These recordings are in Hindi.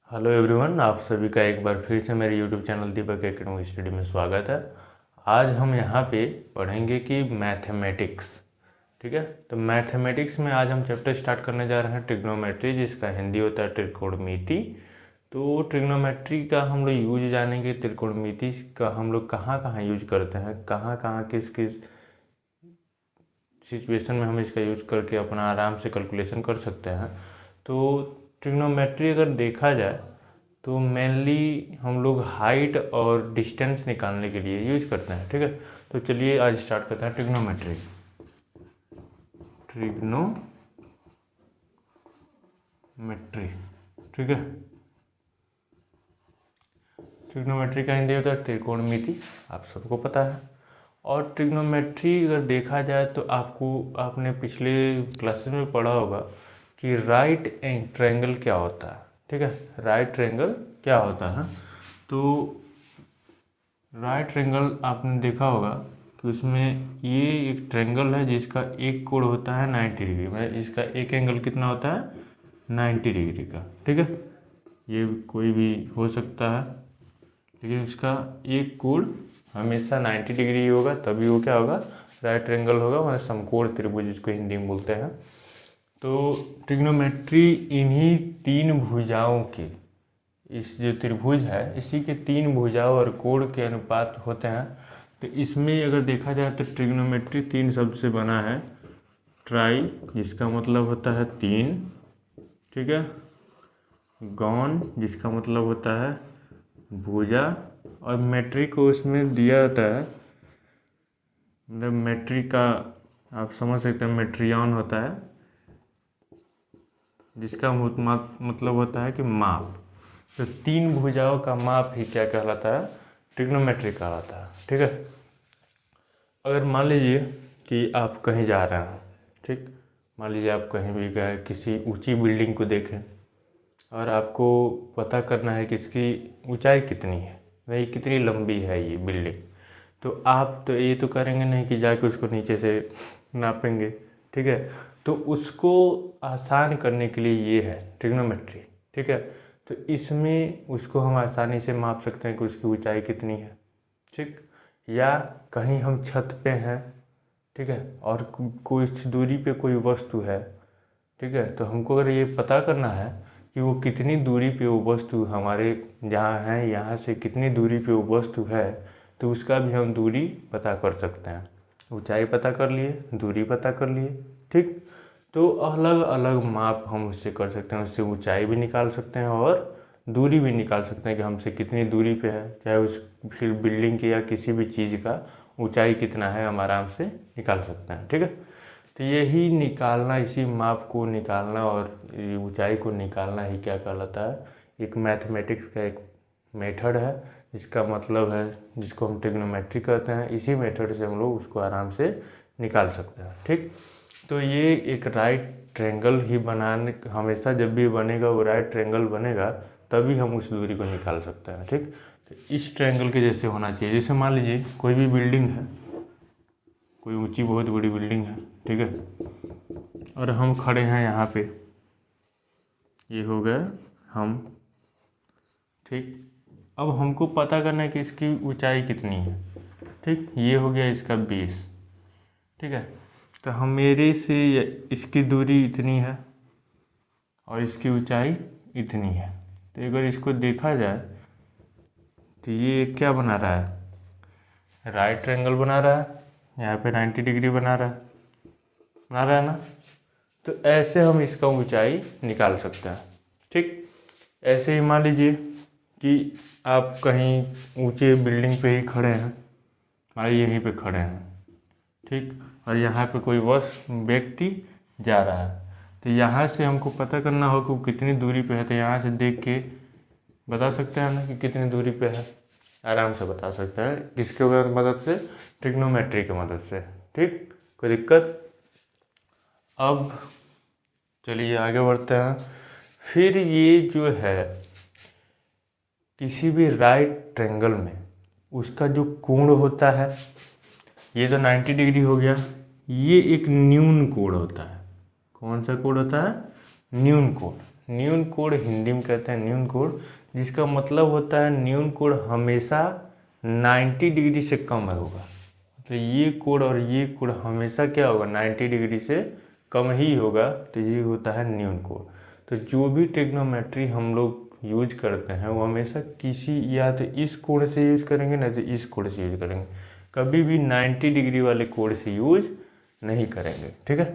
हेलो एवरीवन, आप सभी का एक बार फिर से मेरे यूट्यूब चैनल दीपक एकेडमिक स्टडी में स्वागत है। आज हम यहाँ पे पढ़ेंगे कि मैथमेटिक्स। ठीक है, तो मैथमेटिक्स में आज हम चैप्टर स्टार्ट करने जा रहे हैं ट्रिग्नोमेट्री, जिसका हिंदी होता है त्रिकोणमिति। तो ट्रिग्नोमेट्री का हम लोग यूज जानेंगे, त्रिकोणमिति का हम लोग कहाँ कहाँ यूज करते हैं, कहाँ कहाँ किस किस सिचुएशन में हम इसका यूज करके अपना आराम से कैलकुलेशन कर सकते हैं। तो ट्रिग्नोमेट्री अगर देखा जाए तो मेनली हम लोग हाइट और डिस्टेंस निकालने के लिए यूज करते हैं। ठीक है, तो चलिए आज स्टार्ट करते हैं ट्रिग्नोमेट्री। ठीक है, ट्रिग्नोमेट्री का हिंदी होता है त्रिकोणमिति, आप सबको पता है। और ट्रिग्नोमेट्री अगर देखा जाए तो आपने पिछले क्लासेस में पढ़ा होगा कि राइट ट्रायंगल क्या होता है। ठीक है, राइट ट्रायंगल क्या होता है। तो राइट ट्रायंगल आपने देखा होगा कि उसमें ये एक ट्रायंगल है जिसका एक कोण होता है 90 डिग्री में, इसका एक एंगल कितना होता है 90 डिग्री का। ठीक है, ये कोई भी हो सकता है, लेकिन उसका एक कोण हमेशा 90 डिग्री होगा, तभी वो क्या होगा राइट ट्रायंगल होगा, मतलब समकोण त्रिभुज जिसको हिंदी में बोलते हैं। तो ट्रिग्नोमेट्री इन्हीं तीन भुजाओं के, इस जो त्रिभुज है इसी के तीन भुजाओं और कोण के अनुपात होते हैं। तो इसमें अगर देखा जाए तो ट्रिग्नोमेट्री तीन शब्द से बना है। ट्राई जिसका मतलब होता है तीन, ठीक है, गॉन जिसका मतलब होता है भुजा, और मेट्री को उसमें दिया जाता है, मतलब मेट्री का आप समझ सकते हैं मेट्रियन होता है, जिसका मतलब होता है कि माप। तो तीन भुजाओं का माप ही क्या कहलाता है, ट्रिग्नोमेट्री कहलाता है। ठीक है, अगर मान लीजिए कि आप कहीं जा रहे हैं, ठीक, मान लीजिए आप कहीं भी गए, किसी ऊंची बिल्डिंग को देखें और आपको पता करना है कि इसकी ऊंचाई कितनी है, नहीं कितनी लंबी है ये बिल्डिंग, तो आप तो ये तो करेंगे नहीं कि जाके उसको नीचे से नापेंगे। ठीक है, तो उसको आसान करने के लिए ये है ट्रिग्नोमेट्री। ठीक है, तो इसमें उसको हम आसानी से माप सकते हैं कि उसकी ऊंचाई कितनी है। ठीक, या कहीं हम छत पे हैं, ठीक है, और कुछ दूरी पे कोई वस्तु है, ठीक है, तो हमको अगर ये पता करना है कि वो कितनी दूरी पे वो वस्तु हमारे जहाँ है, यहाँ से कितनी दूरी पे वो वस्तु है, तो उसका भी हम दूरी पता कर सकते हैं। ऊंचाई पता कर लिए, दूरी पता कर लिए। ठीक, तो अलग अलग माप हम उससे कर सकते हैं, उससे ऊंचाई भी निकाल सकते हैं और दूरी भी निकाल सकते हैं कि हमसे कितनी दूरी पे है, चाहे उस फिर बिल्डिंग की या किसी भी चीज़ का ऊंचाई कितना है हम आराम से निकाल सकते हैं। ठीक है, तो यही निकालना, इसी माप को निकालना और ऊंचाई को निकालना ही क्या कहलाता है, एक मैथमेटिक्स का एक मेथड है, जिसका मतलब है, जिसको हम ट्रिग्नोमेट्री कहते हैं। इसी मेथड से हम लोग उसको आराम से निकाल सकते हैं। ठीक, तो ये एक राइट ट्रायंगल ही बनाने, हमेशा जब भी बनेगा वो राइट ट्रायंगल बनेगा, तभी हम उस दूरी को निकाल सकते हैं। ठीक, तो इस ट्रायंगल के जैसे होना चाहिए। जैसे मान लीजिए कोई भी बिल्डिंग है, कोई ऊंची बहुत बड़ी बिल्डिंग है, ठीक है, और हम खड़े हैं यहाँ पे, ये हो गए हम। ठीक, अब हमको पता करना है कि इसकी ऊंचाई कितनी है। ठीक, ये हो गया इसका बेस। ठीक है, तो हम मेरे से इसकी दूरी इतनी है और इसकी ऊंचाई इतनी है। तो अगर इसको देखा जाए तो ये क्या बना रहा है, राइट ट्रायंगल बना रहा है, यहाँ पे 90 डिग्री बना रहा है ना। तो ऐसे हम इसका ऊंचाई निकाल सकते हैं। ठीक, ऐसे ही मान लीजिए कि आप कहीं ऊंचे बिल्डिंग पे ही खड़े हैं, यहीं पे खड़े हैं, ठीक, और यहाँ पे कोई व्यक्ति जा रहा है। तो यहाँ से हमको पता करना हो कि वो कितनी दूरी पे है, तो यहाँ से देख के बता सकते हैं ना कि कितनी दूरी पे है, आराम से बता सकते हैं। किसके मदद से, ट्रिग्नोमेट्री की मदद से। ठीक, कोई दिक्कत। अब चलिए आगे बढ़ते हैं। फिर ये जो है किसी भी राइट ट्रायंगल में उसका जो कोण होता है, ये तो 90 डिग्री हो गया, ये एक न्यून कोण होता है। कौन सा कोण होता है, न्यून कोण। न्यून कोण हिंदी में कहते हैं न्यून कोण, जिसका मतलब होता है न्यून कोण हमेशा 90 डिग्री से कम होगा। तो ये कोण और ये कोण हमेशा क्या होगा, 90 डिग्री से कम ही होगा, तो ये होता है न्यून कोण। तो जो भी ट्रिग्नोमेट्री हम लोग यूज करते हैं वो हमेशा किसी या तो इस कोण से यूज करेंगे नहीं तो इस कोण से यूज करेंगे, कभी भी 90 डिग्री वाले कोण से यूज नहीं करेंगे। ठीक है,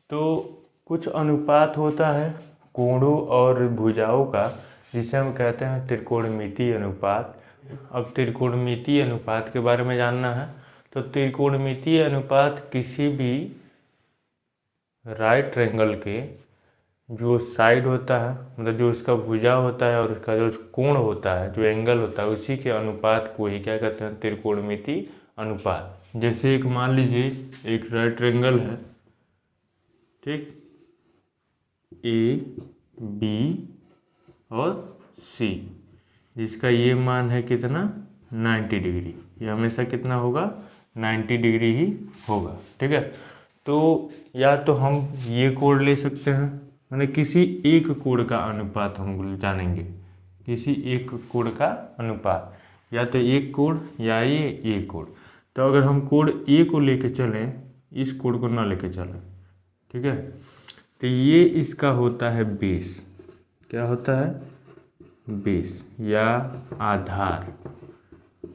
तो कुछ अनुपात होता है कोणों और भुजाओं का, जिसे हम कहते हैं त्रिकोणमितीय अनुपात। अब त्रिकोणमितीय अनुपात के बारे में जानना है, तो त्रिकोणमितीय अनुपात किसी भी राइट ट्रायंगल के जो साइड होता है, मतलब जो उसका भुजा होता है और उसका जो कोण होता है, जो एंगल होता है, उसी के अनुपात को ही क्या कहते हैं, त्रिकोणमितीय अनुपात। जैसे एक मान लीजिए एक राइट ट्रायंगल है, ठीक, ए बी और सी, जिसका ये मान है कितना, 90 डिग्री। ये हमेशा कितना होगा, 90 डिग्री ही होगा। ठीक है, तो या तो हम ये कोण ले सकते हैं, मैंने किसी एक कोण का अनुपात हम जानेंगे, किसी एक कोण का अनुपात, या तो एक कोण या ये कोण। तो अगर हम कोण ए को लेके चलें, इस कोण को ना लेके चलें, ठीक है, तो ये इसका होता है बेस। क्या होता है, बेस या आधार।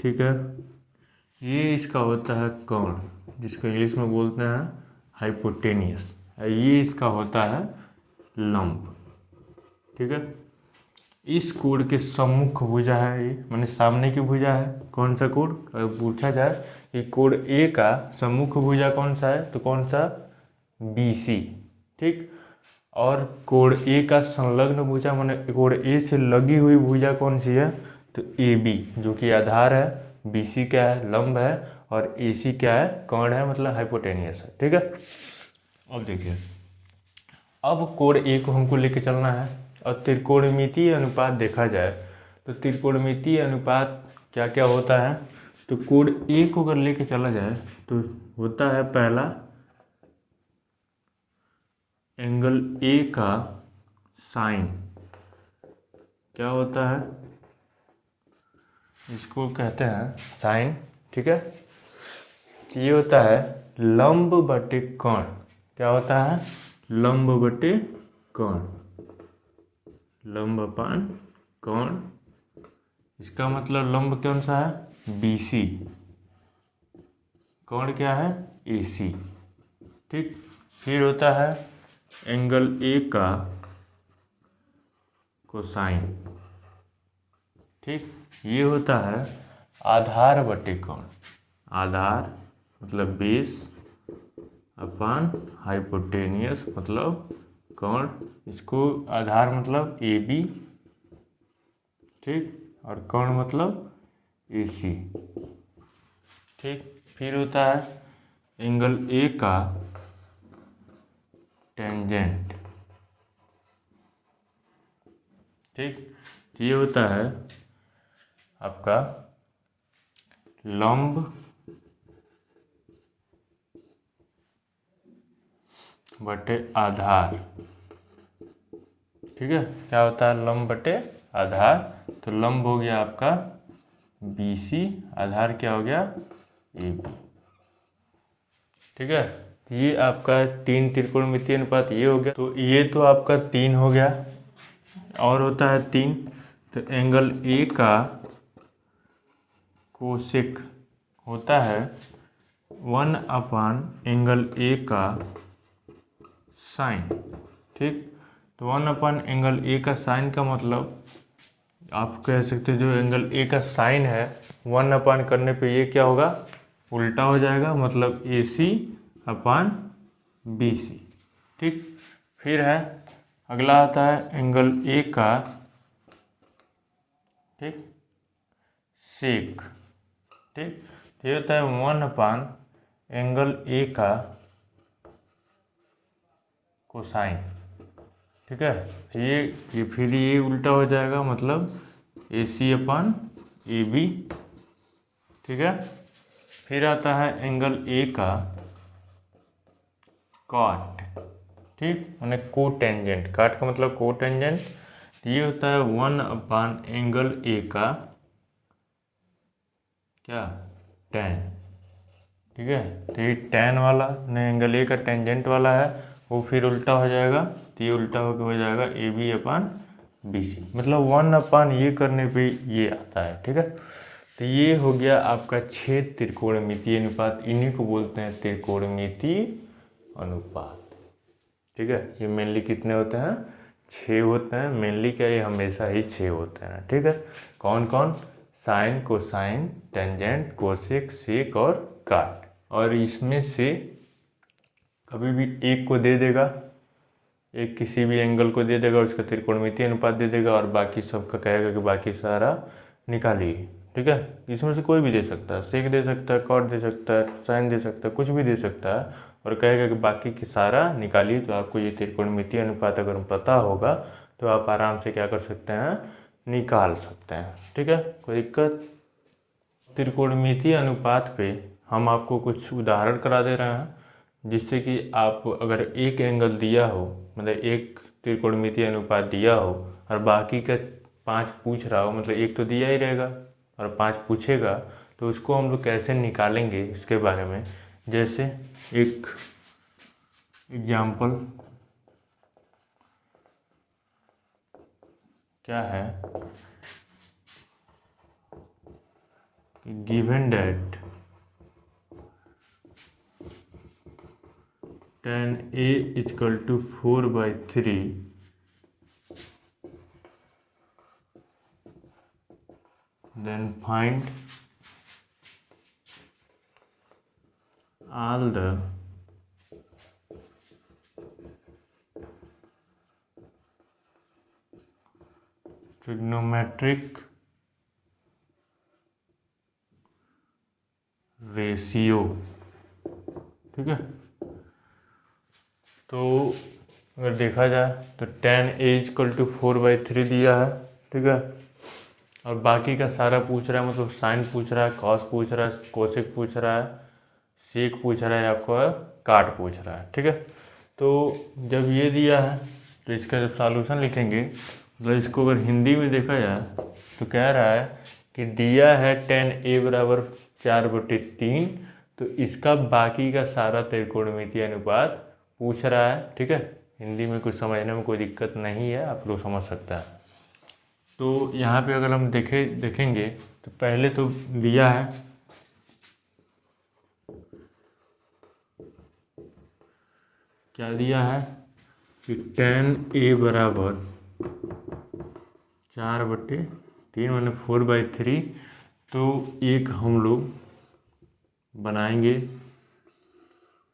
ठीक है, ये इसका होता है कोण, जिसको इंग्लिश में बोलते हैं हाइपोटेनियस। ये इसका होता है लंब। ठीक है, इस कोण के सम्मुख भुजा है ये, माने सामने की भुजा है। कौन सा कोण, अगर पूछा जाए कि कोण ए का सम्मुख भुजा कौन सा है, तो कौन सा, BC। ठीक, और कोण ए का संलग्न भुजा, माने कोण ए से लगी हुई भुजा कौन सी है, तो AB, जो कि आधार है। BC क्या है, लंब है, और AC क्या है, कोण है, मतलब हाइपोटेनियस है। ठीक है, अब देखिए, अब कोण ए को हमको लेके चलना है, और त्रिकोणमितीय अनुपात देखा जाए तो त्रिकोणमितीय अनुपात क्या क्या होता है। तो कोण ए को अगर लेके चला जाए तो होता है पहला, एंगल ए का साइन क्या होता है, इसको कहते हैं साइन। ठीक है, ये होता है लंब बटे कोण। क्या होता है, लंब बटे कोण, लंब अपान कोण। इसका मतलब लंब कौन सा है, BC, कोण क्या है, AC। ठीक, फिर होता है एंगल ए का कोसाइन। ठीक, ये होता है आधार बटे कोण, आधार मतलब बेस अपान हाइपोटेनियस मतलब कोण। इसको आधार मतलब AB, ठीक, और कोण मतलब AC। ठीक, फिर होता है एंगल ए का टेंजेंट। ठीक, ये होता है आपका लंब बटे आधार। ठीक है, क्या होता है, लंब बटे आधार। तो लंब हो गया आपका BC, आधार क्या हो गया, AB। ठीक है, ये आपका 3 त्रिकोणमितीय अनुपात ये हो गया। तो ये तो आपका 3 हो गया, और होता है 3। तो एंगल ए का कोसेक होता है 1 अपान एंगल ए का साइन। ठीक, तो 1 अपान एंगल ए का साइन का मतलब आप कह सकते हो, जो एंगल ए का साइन है 1 अपान करने पे ये क्या होगा, उल्टा हो जाएगा, मतलब AC अपान BC। ठीक, फिर है अगला आता है एंगल ए का, ठीक, सेक। ठीक, ये होता है 1 अपान एंगल ए का कोसाइन। ठीक है, ये फिर ये उल्टा हो जाएगा, मतलब AC अपान AB। ठीक है, फिर आता है एंगल ए का कॉट। ठीक, मैंने को टेंजेंट, काट का मतलब को टेंजेंट, ये होता है 1 एंगल ए का क्या tan, ठीक है। तो ये tan वाला ने एंगल ए का टेंजेंट वाला है, वो फिर उल्टा हो जाएगा, तो ये उल्टा होकर हो जाएगा A B upon B C, मतलब 1 ये करने पे ये आता है, ठीक है। तो ये हो गया आपका 6 त्रिकोणमितीय अनुपात, इन्हीं को बोलते हैं त्रिकोणमितीय अनुपात, ठीक है। ये मेनली कितने होते हैं, 6 होते हैं मेनली, क्या ये हमेशा ही 6 होते हैं, ठीक है। कौन कौन, साइन, कोसाइन, टेंजेंट, कोसेक, सेक और काट। और इसमें से कभी भी एक को दे देगा, एक किसी भी एंगल को दे देगा, उसका त्रिकोणमितीय अनुपात दे देगा, और बाकी सबका कहेगा कि बाकी सारा निकालिए, ठीक है। इसमें से कोई भी दे सकता है, सेक दे सकता है, कॉट दे सकता है, साइन दे सकता है, कुछ भी दे सकता है, और कहेगा कि बाकी की सारा निकालिए। तो आपको ये त्रिकोणमितीय अनुपात अगर पता होगा तो आप आराम से क्या कर सकते हैं, निकाल सकते हैं, ठीक है, कोई दिक्कत। त्रिकोणमितीय अनुपात पे हम आपको कुछ उदाहरण करा दे रहे हैं, जिससे कि आप अगर एक एंगल दिया हो, मतलब एक त्रिकोणमितीय अनुपात दिया हो और बाकी का 5 पूछ रहा हो, मतलब एक तो दिया ही रहेगा और 5 पूछेगा, तो उसको हम लोग कैसे निकालेंगे इसके बारे में। जैसे एक एग्जाम्पल क्या है, given that tan A equal to 4/3 then find all the trigonometric ratio, ठीक है। तो अगर देखा जाए तो tan A इक्वल टू 4/3 दिया है, ठीक है, और बाकी का सारा पूछ रहा है, मतलब साइन पूछ रहा है, कॉस पूछ रहा है, कोसेक पूछ रहा है, सेक पूछ रहा है, आपको काट पूछ रहा है, ठीक है। तो जब ये दिया है तो इसका जब सॉल्यूशन लिखेंगे, मतलब इसको अगर हिंदी में देखा जाए तो कह रहा है कि दिया है tan A बराबर 4/3, तो इसका बाकी का सारा त्रिकोणमितीय अनुपात पूछ रहा है, ठीक है। हिंदी में कुछ समझने में कोई दिक्कत नहीं है, आप लोग समझ सकते हैं। तो यहाँ पे अगर हम देखेंगे तो पहले तो दिया है क्या दिया है कि tan A बराबर 4/3 मैंने 4/3, तो एक हम लोग बनाएंगे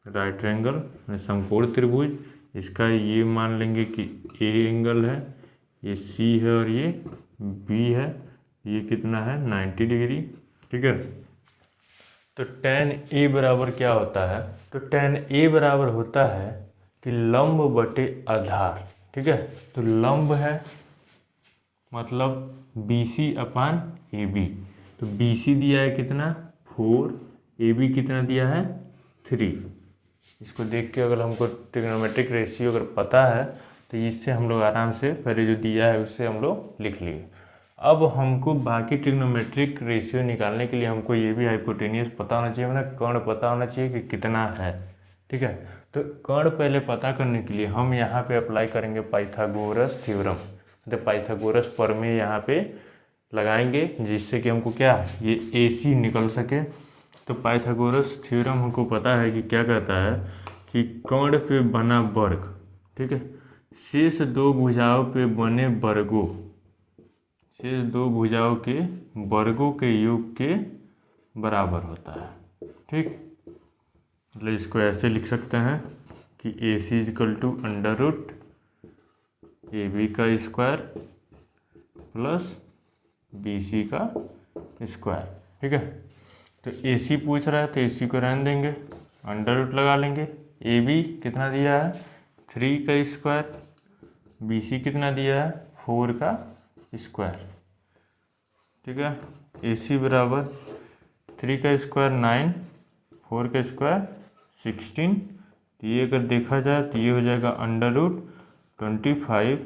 राइट एंगल समकोण त्रिभुज, इसका ये मान लेंगे कि A एंगल है, ये C है और ये B है, ये कितना है 90 डिग्री, ठीक है। तो tan A बराबर क्या होता है, तो tan A बराबर होता है कि लंब बटे आधार, ठीक है। तो लंब है मतलब BC अपान AB, तो BC दिया है कितना 4, AB कितना दिया है 3। इसको देख के अगर हमको ट्रिग्नोमेट्रिक रेशियो अगर पता है तो इससे हम लोग आराम से पहले जो दिया है उससे हम लोग लिख लिए। अब हमको बाकी ट्रिग्नोमेट्रिक रेशियो निकालने के लिए हमको ये भी हाइपोटेनियस पता होना चाहिए, मतलब कर्ण पता होना चाहिए कि कितना है, ठीक है। तो कर्ण पहले पता करने के लिए हम यहाँ पे अप्लाई करेंगे पाइथागोरस थ्योरम, मतलब पाइथागोरस प्रमेय यहाँ पे लगाएंगे, जिससे कि हमको क्या ये AC निकल सके। तो पाइथागोरस थ्योरम हमको पता है कि क्या कहता है कि कर्ण पे बना वर्ग, ठीक है, शेष 2 भुजाओं पे बने वर्गों, शेष 2 भुजाओं के वर्गों के योग के बराबर होता है, ठीक। मतलब इसको ऐसे लिख सकते हैं कि AC इक्वल टू √AB का स्क्वायर प्लस BC का स्क्वायर, ठीक है। तो AC पूछ रहा है तो AC को रहने देंगे, √ लगा लेंगे। AB कितना दिया है 3 का स्क्वायर, BC कितना दिया है 4 का स्क्वायर, ठीक है। AC बराबर 3 का स्क्वायर 9, 4 का स्क्वायर 16, तो ये अगर देखा जाए तो ये हो जाएगा √25,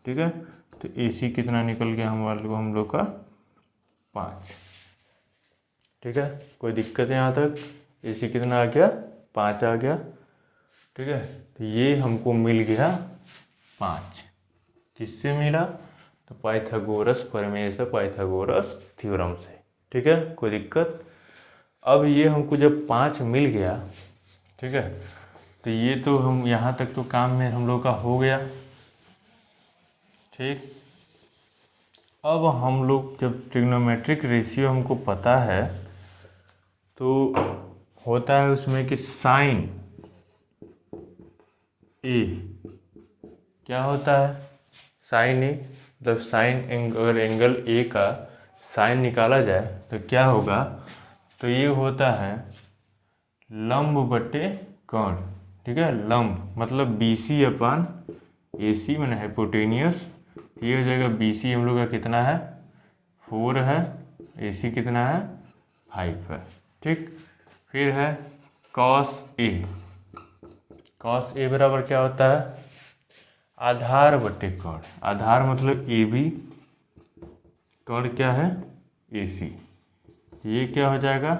ठीक है। तो AC कितना निकल गया हम लोग का 5, ठीक है। कोई दिक्कत है यहाँ तक? AC कितना आ गया? 5 आ गया, ठीक है। तो ये हमको मिल गया 5। किससे मिला? तो पाइथागोरस प्रमेय से, पाइथागोरस थ्योरम से, ठीक है। कोई दिक्कत? अब ये हमको जब 5 मिल गया, ठीक है, तो ये तो हम यहाँ तक तो काम में हम लोग का हो गया, ठीक। अब हम लोग जब ट्रिग्नोमेट्रिक रेशियो हमको पता है तो होता है उसमें कि साइन ए क्या होता है? साइन ए मतलब अगर एंगल ए का साइन निकाला जाए तो क्या होगा? तो ये होता है लंब बटे कर्ण, ठीक है। लंब मतलब BC/AC मैंने हाइपोटेनियस। ये हो जाएगा BC हम लोग का कितना है? 4 है। AC कितना है? 5 है, ठीक। फिर है cos A। cos A बराबर क्या होता है? आधार बटे कर्ण। आधार मतलब AB, कर्ण क्या है? AC। ये क्या हो जाएगा?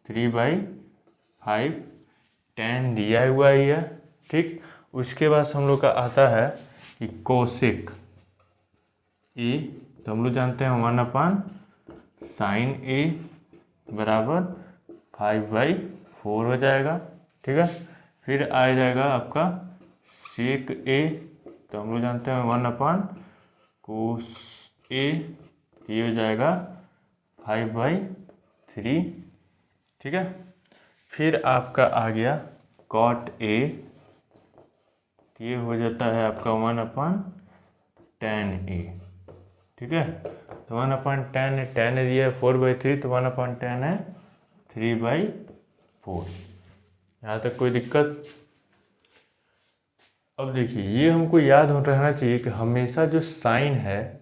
3/5 tan दिया हुआ ही है, ठीक। उसके बाद हम लोग का आता है कि कोसेक ए, तो हम लोग जानते हैं 1/sin A बराबर 5/4 हो जाएगा, ठीक है। फिर आ जाएगा आपका सेक A, तो हम लोग जानते हैं 1/cos A, ये हो जाएगा 5/3, ठीक है। फिर आपका आ गया cot A, ये हो जाता है आपका 1/tan A, ठीक है। तो 1/tan दिया है 4/3, तो 1/tan है 3/4। यहाँ तक कोई दिक्कत? अब देखिए ये हमको याद हो रहना चाहिए कि हमेशा जो साइन है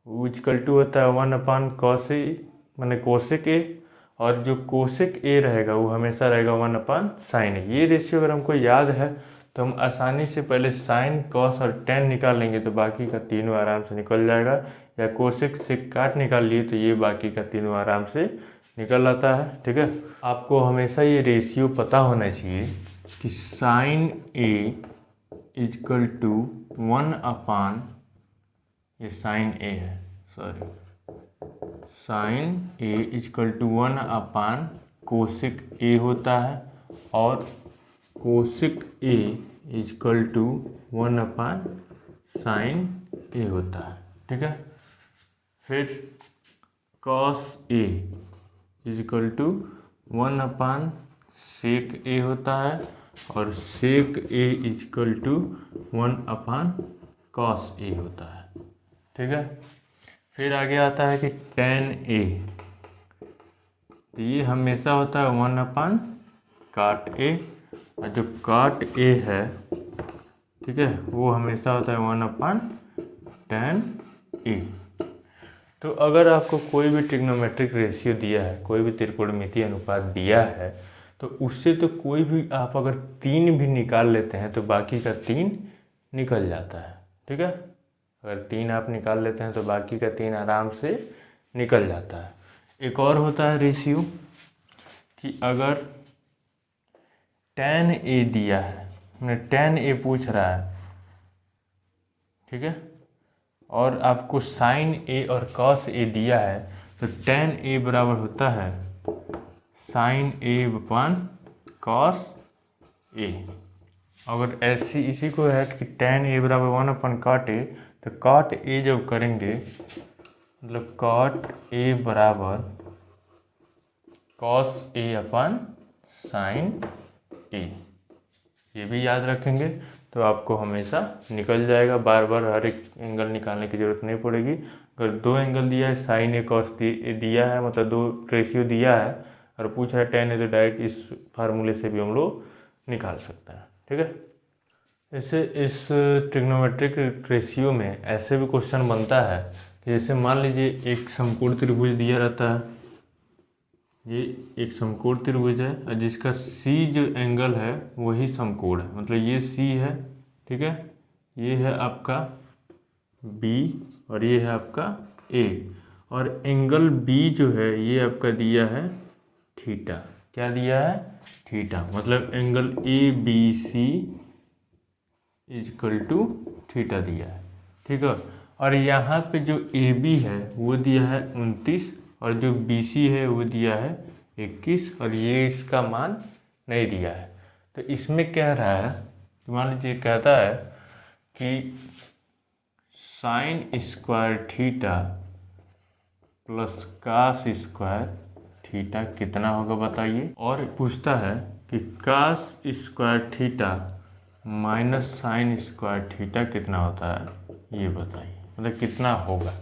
वो इक्वल टू होता है 1/cos A मैंने कोसेक A, और जो कोसेक A रहेगा वो हमेशा रहेगा 1/sin A। ये रेशियो अगर हमको याद है तो हम आसानी से पहले साइन, कॉस और टेन निकाल लेंगे तो बाकी का तीनों आराम से निकल जाएगा, या कोसेक से काट निकाल लिए तो ये बाकी का तीनों आराम से निकल आता है, ठीक है। आपको हमेशा ये रेशियो पता होना चाहिए कि साइन A इजकल टू 1/, ये साइन A है, sorry, sine A is equal to 1/ cosec A होता है, और cosec A is equal to 1/sin A होता है, ठीक है। फिर cos A is equal to 1/sec A होता है, और sec A is equal to 1/cos A होता है, ठीक है। फिर आगे आता है कि tan A, तो ये हमेशा होता है 1/cot A, और जो cot A है, ठीक है, वो हमेशा होता है 1/tan A। तो अगर आपको कोई भी ट्रिग्नोमेट्रिक रेशियो दिया है, कोई भी त्रिकोणमितीय अनुपात दिया है, तो उससे तो कोई भी आप अगर 3 भी निकाल लेते हैं तो बाकी का 3 निकल जाता है, ठीक है। अगर 3 आप निकाल लेते हैं तो बाकी का 3 आराम से निकल जाता है। एक और होता है रेशियो कि अगर tan A दिया है, tan A पूछ रहा है, ठीक है, और आपको sin A और cos A दिया है, तो tan A बराबर होता है sin A/cos A। अगर ऐसी इसी को है कि tan A बराबर 1/cot A, तो cot A जब करेंगे मतलब cot A बराबर cos A/sin A, ये भी याद रखेंगे तो आपको हमेशा निकल जाएगा, बार बार हर एक एंगल निकालने की ज़रूरत नहीं पड़ेगी। अगर 2 एंगल दिया है, साइन ए कॉस दिया है, मतलब 2 रेशियो दिया है, और पूछ रहा है tan ए, तो डायरेक्ट इस फार्मूले से भी हम लोग निकाल सकते हैं, ठीक है। जैसे इस ट्रिग्नोमेट्रिक रेशियो में ऐसे भी क्वेश्चन बनता है कि जैसे मान लीजिए एक समकोण त्रिभुज दिया रहता है, ये एक समकोण त्रिभुज है और जिसका सी जो एंगल है वही समकोण है, मतलब ये सी है, ठीक है, ये है आपका बी और ये है आपका ए, और एंगल बी जो है ये आपका दिया है थीटा। क्या दिया है? थीटा। मतलब angle A B C is equal to theta दिया है, ठीक है। और यहाँ पे जो ए बी है वो दिया है 29 और जो बी सी है वो दिया है 21 और ये इसका मान नहीं दिया है। तो इसमें कह रहा है, मान लीजिए कहता है कि sine square theta plus cos square theta कितना होगा बताइए। और पूछता है कि cos square theta minus sine square theta कितना होता है ये बताइए, मतलब कितना होगा,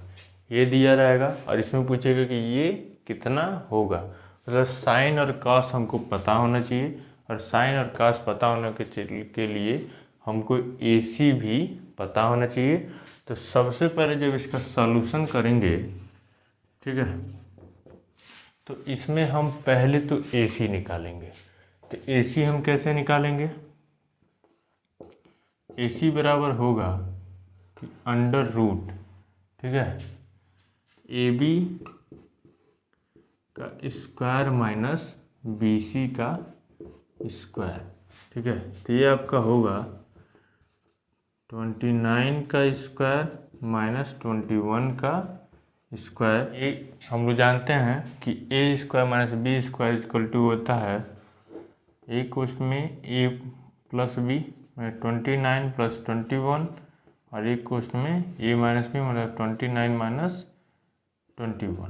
ये दिया रहेगा और इसमें पूछेगा कि ये कितना होगा। मतलब साइन और कास हमको पता होना चाहिए और साइन और कास पता होने के लिए हमको AC भी पता होना चाहिए। तो सबसे पहले जब इसका सॉल्यूशन करेंगे, ठीक है, तो इसमें हम पहले तो AC निकालेंगे। तो AC हम कैसे निकालेंगे? AC बराबर होगा कि अंडर रूट, ठीक है, AB का स्क्वायर माइनस BC का स्क्वायर, ठीक है। तो ये आपका होगा 29 का स्क्वायर माइनस 21 का स्क्वायर। ये हम लोग जानते हैं कि a square minus b square equal to होता है ए कोष्ट में ए प्लस बी, 29 प्लस 21, और एक कोष्ट में ए माइनस बी, मतलब 29 माइनस 21,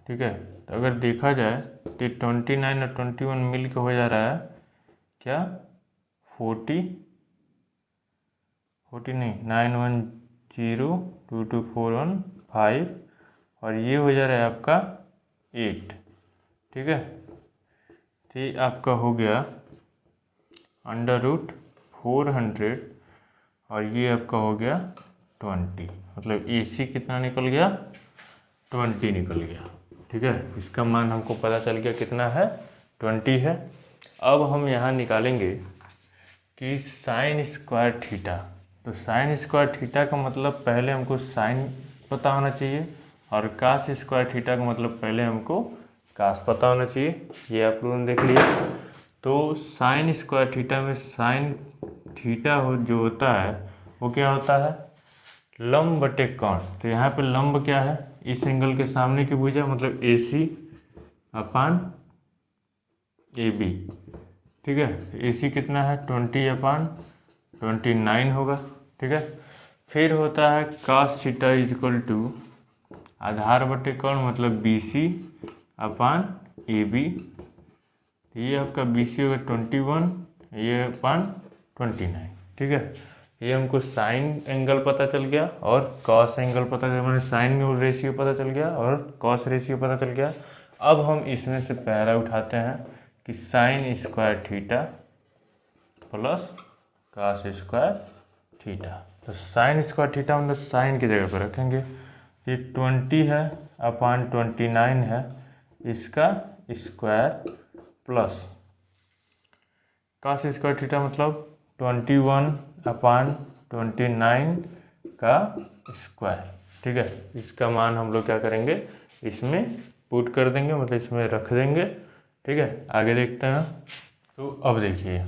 ठीक है। तो अगर देखा जाए तो 29 और 21 मिल के हो जा रहा है क्या 40 नहीं 9 1 0 2 2 4 1 5, और ये हो जा रहा है आपका 8, ठीक है। तो ये आपका हो गया अंडर रूट 400 और ये आपका हो गया 20, मतलब AC कितना निकल गया 20 निकल गया, ठीक है। इसका मान हमको पता चल गया कितना है 20 है। अब हम यहाँ निकालेंगे कि साइन स्क्वायर थीटा। तो साइन स्क्वायर थीटा का मतलब पहले हमको साइन पता होना चाहिए और कास स्क्वायर थीटा का मतलब पहले हमको कास पता होना चाहिए। ये आप लोगों ने देख लिया। तो साइन स्क्वायर थीटा में साइन थीटा जो होता है वो क्या होता है लंब बटे कोण। तो यहाँ पे लंब क्या है, इस एंगल के सामने की भुजा, मतलब AC अपान AB, ठीक है। AC कितना है 20/29 होगा, ठीक है। फिर होता है cos थीटा इजक्वल टू आधार बटे कोण, मतलब BC अपान AB। ये आपका BC होगा 21, ये अपान 29, ठीक है। ये हमको साइन एंगल पता चल गया और कॉस एंगल पता चल गया, साइन रेशियो पता चल गया और कॉस रेशियो पता चल गया। अब हम इसमें से पहला उठाते हैं कि sine square theta plus cos square theta. तो साइन स्क्वायर थीटा मतलब साइन की जगह पर रखेंगे, ये 20 है अपान 29 है इसका square plus cos square theta मतलब 21/29 का स्क्वायर, ठीक है। इसका मान हम लोग क्या करेंगे इसमें पुट कर देंगे, मतलब इसमें रख देंगे, ठीक है। आगे देखते हैं। तो अब देखिए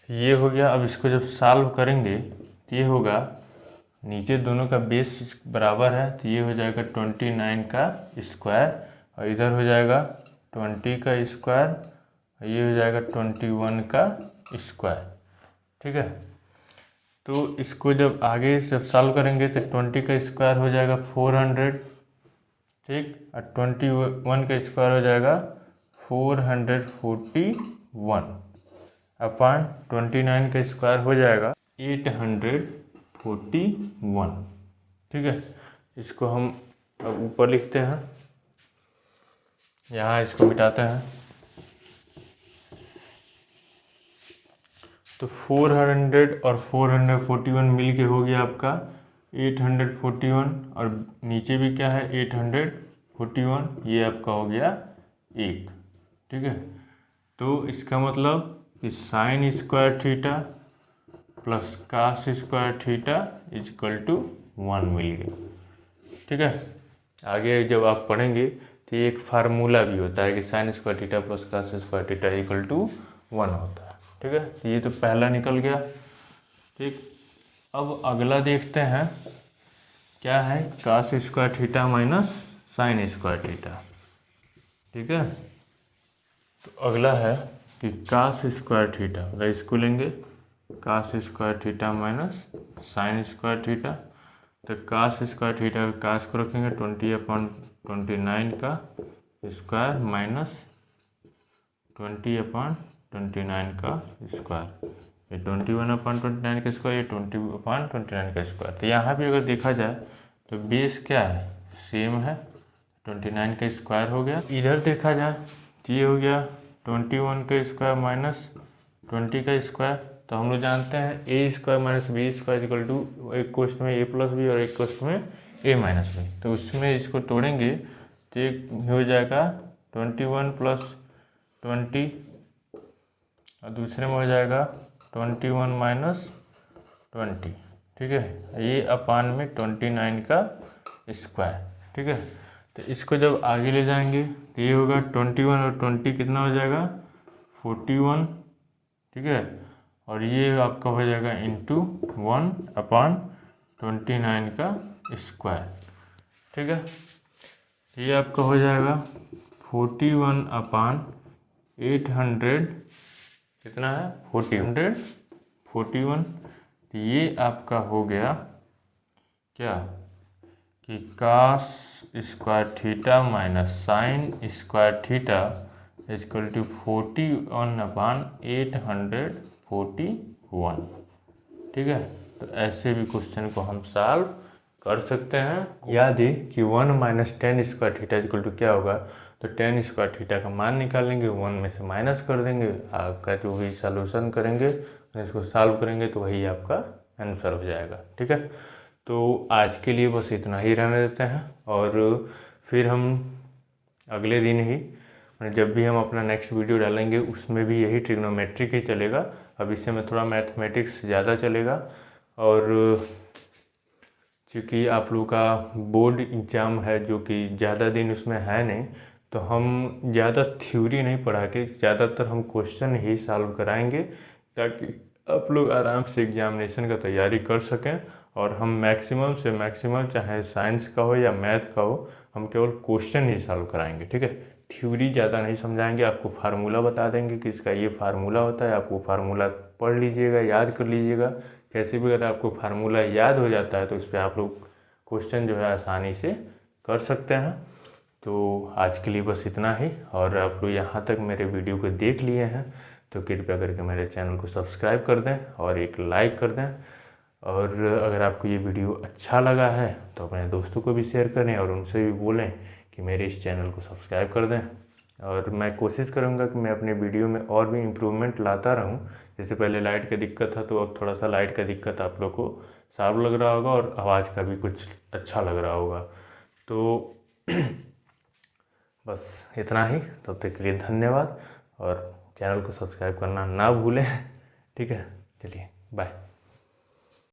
ये हो गया। अब इसको जब सॉल्व करेंगे तो ये होगा, नीचे दोनों का बेस बराबर है तो ये हो जाएगा 29 का स्क्वायर और इधर हो जाएगा 20 का स्क्वायर, ये हो जाएगा 21 का स्क्वायर, ठीक है। तो इसको जब आगे जब सॉल्व करेंगे तो 20 का स्क्वायर हो जाएगा 400, ठीक, और 21 का स्क्वायर हो जाएगा 441 अपान 29 का स्क्वायर हो जाएगा 841, ठीक है। इसको हम अब ऊपर लिखते हैं, यहाँ इसको मिटाते हैं। तो 400 और 441 मिल के हो गया आपका 841 और नीचे भी क्या है 841, ये आपका हो गया 1, ठीक है। तो इसका मतलब कि sine square theta plus cos square theta is equal to 1 मिल गया, ठीक है। आगे जब आप पढ़ेंगे तो एक फार्मूला भी होता है कि sine square theta plus cos square theta equal to 1 होता है, ठीक है। तो ये तो पहला निकल गया, ठीक। अब अगला देखते हैं क्या है, cos square theta minus sine square theta, ठीक है। तो अगला है कि कास स्क्वायर थीटा, मतलब इसको लेंगे cos square theta minus sine square theta. तो कास स्क्वायर थीटा कास को रखेंगे 20/29 का स्क्वायर माइनस 20/29 का स्क्वायर, ये 21/29 का स्क्वायर, ये 20/29 का स्क्वायर। तो यहाँ भी अगर देखा जाए तो बेस क्या है, सेम है, 29 का स्क्वायर हो गया। इधर देखा जाए तो ये हो गया 21 का स्क्वायर माइनस 20 का स्क्वायर। तो हम लोग जानते हैं a square minus b square equal to एक क्वेश्चन में ए प्लस बी और एक क्वेश्चन में ए माइनस बी। तो उसमें इसको तोड़ेंगे तो एक हो जाएगा 21 + 20 और दूसरे में हो जाएगा 21 - 20, ठीक है। ये अपान में 29 का स्क्वायर, ठीक है। तो इसको जब आगे ले जाएंगे तो ये होगा 21 और 20 कितना हो जाएगा 41, ठीक है। और ये आपका हो जाएगा इंटू 1/29 का स्क्वायर, ठीक है। ये आपका हो जाएगा 41/800, कितना है 41। तो ये आपका हो गया क्या कि cos square theta minus sine square theta equal to 41/841, ठीक है। तो ऐसे भी क्वेश्चन को हम सॉल्व कर सकते हैं। याद है कि 1 - 10 स्क्वायर थीटा इक्वल टू क्या होगा, तो 10 स्क्वायर थीटा का मान निकालेंगे, 1 में से माइनस कर देंगे, आपका जो भी सॉल्यूशन करेंगे इसको सॉल्व करेंगे तो वही आपका आंसर हो जाएगा, ठीक है। तो आज के लिए बस इतना ही रहने देते हैं, और फिर हम अगले दिन ही जब भी हम अपना नेक्स्ट वीडियो डालेंगे उसमें भी यही ट्रिग्नोमेट्रिक ही चलेगा। अब इससे में थोड़ा मैथमेटिक्स ज़्यादा चलेगा, और चूँकि आप लोगों का बोर्ड एग्ज़ाम है जो कि ज़्यादा दिन उसमें है नहीं, तो हम ज़्यादा थ्योरी नहीं पढ़ा के ज़्यादातर हम क्वेश्चन ही सॉल्व कराएंगे ताकि आप लोग आराम से एग्जामिनेशन का तैयारी कर सकें। और हम मैक्सिमम से मैक्सिमम चाहे साइंस का हो या मैथ का हो, हम केवल क्वेश्चन ही सॉल्व कराएंगे, ठीक है। थ्योरी ज़्यादा नहीं समझाएंगे, आपको फार्मूला बता देंगे कि इसका ये फार्मूला होता है, आप वो फार्मूला पढ़ लीजिएगा, याद कर लीजिएगा। कैसे भी अगर आपको फार्मूला याद हो जाता है तो इस पर आप लोग क्वेश्चन जो है आसानी से कर सकते हैं। तो आज के लिए बस इतना ही, और आप लोग यहाँ तक मेरे वीडियो को देख लिए हैं तो कृपया करके मेरे चैनल को सब्सक्राइब कर दें और एक लाइक कर दें। और अगर आपको ये वीडियो अच्छा लगा है तो अपने दोस्तों को भी शेयर करें और उनसे भी बोलें कि मेरे इस चैनल को सब्सक्राइब कर दें। और मैं कोशिश करूँगा कि मैं अपने वीडियो में और भी इम्प्रूवमेंट लाता रहूँ। जैसे पहले लाइट का दिक्कत था तो अब थोड़ा सा लाइट का दिक्कत आप लोग को साफ लग रहा होगा और आवाज़ का भी कुछ अच्छा लग रहा होगा। तो बस इतना ही, तब तक के लिए धन्यवाद, और चैनल को सब्सक्राइब करना ना भूलें, ठीक है। चलिए बाय।